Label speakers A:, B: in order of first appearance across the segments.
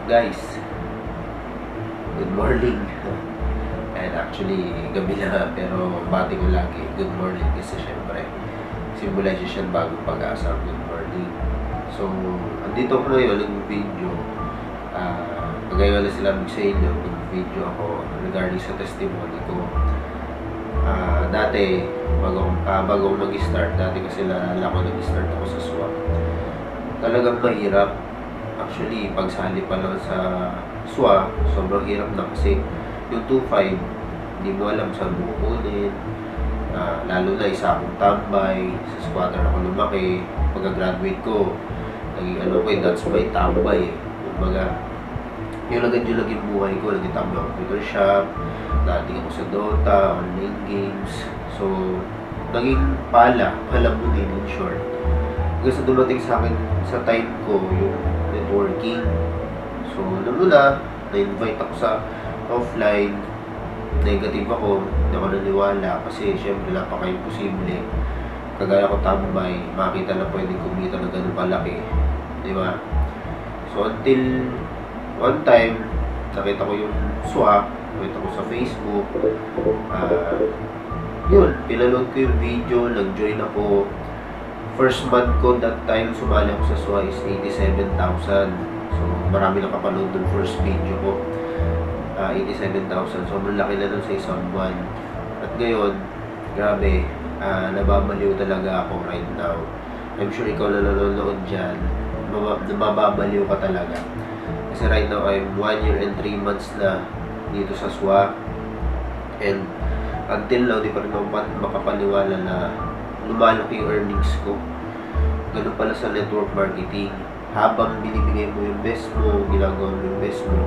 A: Guys, good morning. And actually, gabi na, pero bati ko lagi, good morning, kasi syempre, symbolization bagong pag-asa, good morning. So, andito ko ngayon, nag-video, pagayawala sila sa inyo, nag-video ako regarding sa testimony ko. Dati, bago akong mag-start, dati kasi lalala ko nag-start ako sa SWA. Talagang mahirap. Actually, pagsali pa lang sa SWA, sobrang hirap na kasi yung 2.5, hindi mo alam saan mo kukunin. Lalo na isa akong tambay, sa squatter ako lumaki. Pagka-graduate ko, naging that's my tambay. Kumbaga, yung lagad buhay ko, naging tambay ako computer shop, dating ako sa Dota, online games. So, naging pala mo din in short. Kasi dumating sa akin sa time ko yung networking. So, muna, na-invite ako sa offline. Negative ako, hindi ako naniwala kasi syempre napaka-imposible. Kagaya ko tambay, makita na pwedeng kumita na ganun kalaki. Di ba? So, until one time, nakita ko yung SWA, nakita ko sa Facebook. Yun, pinanood ko yung video, nag-join ako. First month ko that time, sumali ako sa SWA is 87,000. So, marami nakapanood dun first video ko. 87,000. So, malaki na dun sa isang buwan. At ngayon, grabe, nababaliw talaga ako right now. I'm sure ikaw na nanonood dyan, nababaliw ka talaga. Kasi right now, I'm 1 year and 3 months na dito sa SWA. And until now, di pa rin makapaniwala na lumalaki yung earnings ko. Ganun pala sa network marketing. Habang binibigay mo yung best mo, ginagawa mo yung best mo,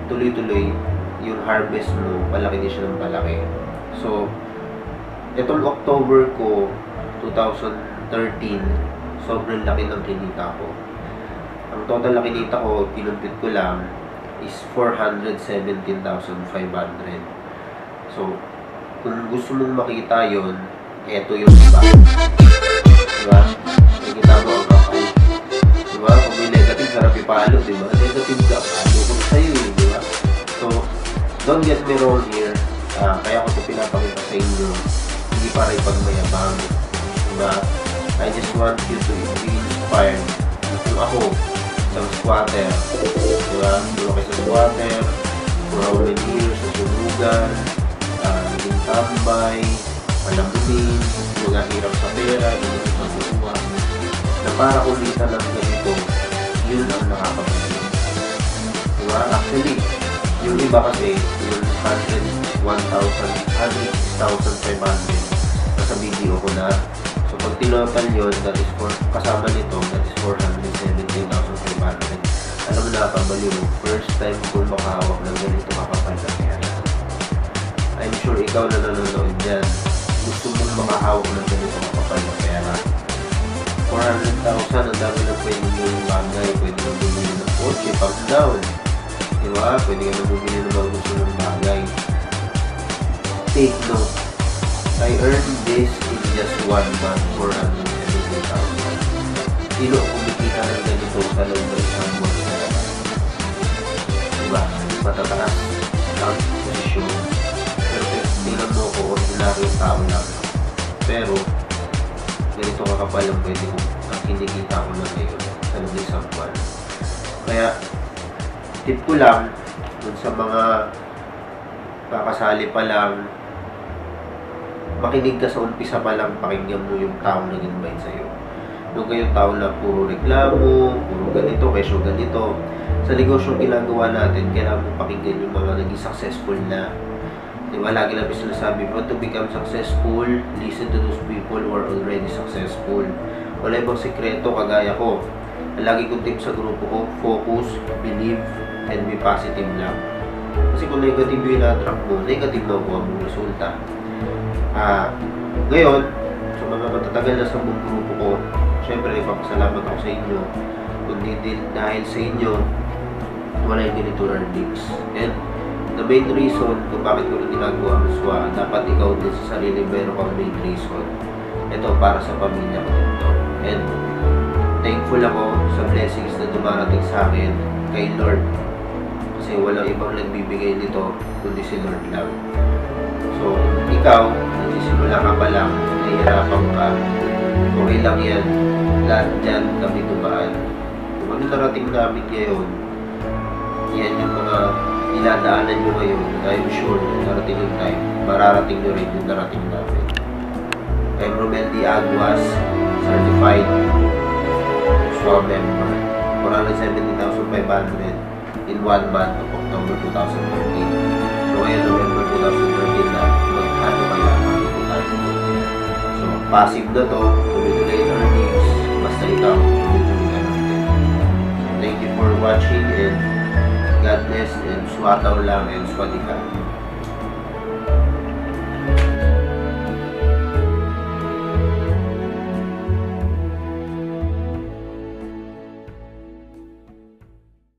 A: tuloy-tuloy yung harvest mo, palaki din siya ng palaki. So, itong October ko, 2013, sobrang laki ng kinita ko. Ang total na kinita ko, kinumpit ko lang, is 417,500. So, kung gusto mong makita yon, eto yung iba. Diba? Nakikita mo ang kapal. Diba? Kung may negative, sarap ipalo, diba? Negative ka, palo ko sa'yo, diba? So, don't get me wrong here. Kaya ko ito pinapakita sa inyo. Hindi para ipagmayabang. Diba? I just want you to be inspired. Kung ako, isang squatter, diba? Duro kayo sa squatter, for how many years, sa sunugan, naging tambay, malamunin, mga hirap sa pera, hindi sa buwa, na para kumita ng ganito, yun ang nakakabili. Diba? Actually, yung iba kasi, yung 106,500 nasa video ko na. So, pag tinotal yun, that is for, kasama nito, that is 417,500. Alam mo nakakabaliw, first time ko makahawak ng ganito kakapal na pera. I'm sure ikaw na nanonood dyan, gusto mong makahawak ng ganito kakapal na pera. 400,000, ang dami na pwede yung bagay, pwede na bumili ng kotse, pang down. Diba? Pwede ka na bumili ng mga gusto ng bagay. Take note, I earned this in just 1 month, 470,000. Sino kumikita ng ganito sa loob ng isang buwan talaga? Diba? Matataas ang posisyon. Tingnan mo ko, ordinary tao lang. Pero, ganito kakapal ang pwede ko ang kinikita ko na ngayon sa loob ng isang buwan. Kaya, tip ko lang, dun sa mga kakasali pa lang, makinig ka sa umpisa pa lang, pakinggan mo yung taong nag-invite sa'yo. Nung kayong tao na puro reklamo, puro ganito, kesyo ganito. Sa negosyo ginagawa natin, kailangan mo pakinggan yung mga naging successful na. Diba, lagi lang sinasabi, but to become successful, listen to those people who are already successful. Wala ibang sekreto, kagaya ko. Lagi kong tip sa grupo ko, focus, believe, and be positive lang. Kasi kung negative yung na-attract mo, negative na ako ang resulta. Ngayon, sa mga matatagal na sa buong grupo ko, syempre ipapasalamat ako sa inyo. Kundi din dahil sa inyo, wala yung ganito earnings. And the main reason kung bakit ko rin ginagawa ang SWA, dapat ikaw din sa sarili meron kang main reason. Ito para sa pamilya ko ito. And thankful ako sa blessings na dumarating sa akin kay Lord Kasi walang ibang nagbibigay nito, kundi si Lord lang. So, ikaw, nagsisimula ka pa lang, nahihirapan ka, okay lang yan. Lahat dyan, kami tumaan. Kung ano narating namin ngayon, yan yung mga dinadaanan nyo ngayon. I'm sure, narating yung time, mararating nyo rin yung narating namin. I'm Romel D. Aguas, certified SWA member. 470,500 in 1 month of October 2013. So ngayon, November 2013 na, magkano kaya makikita tayo. So, passive na to, tuloy-tuloy in our needs, basta ikaw, tuloy-tuloy ka natin. So, thank you for watching and God bless and swataw lang and swadika.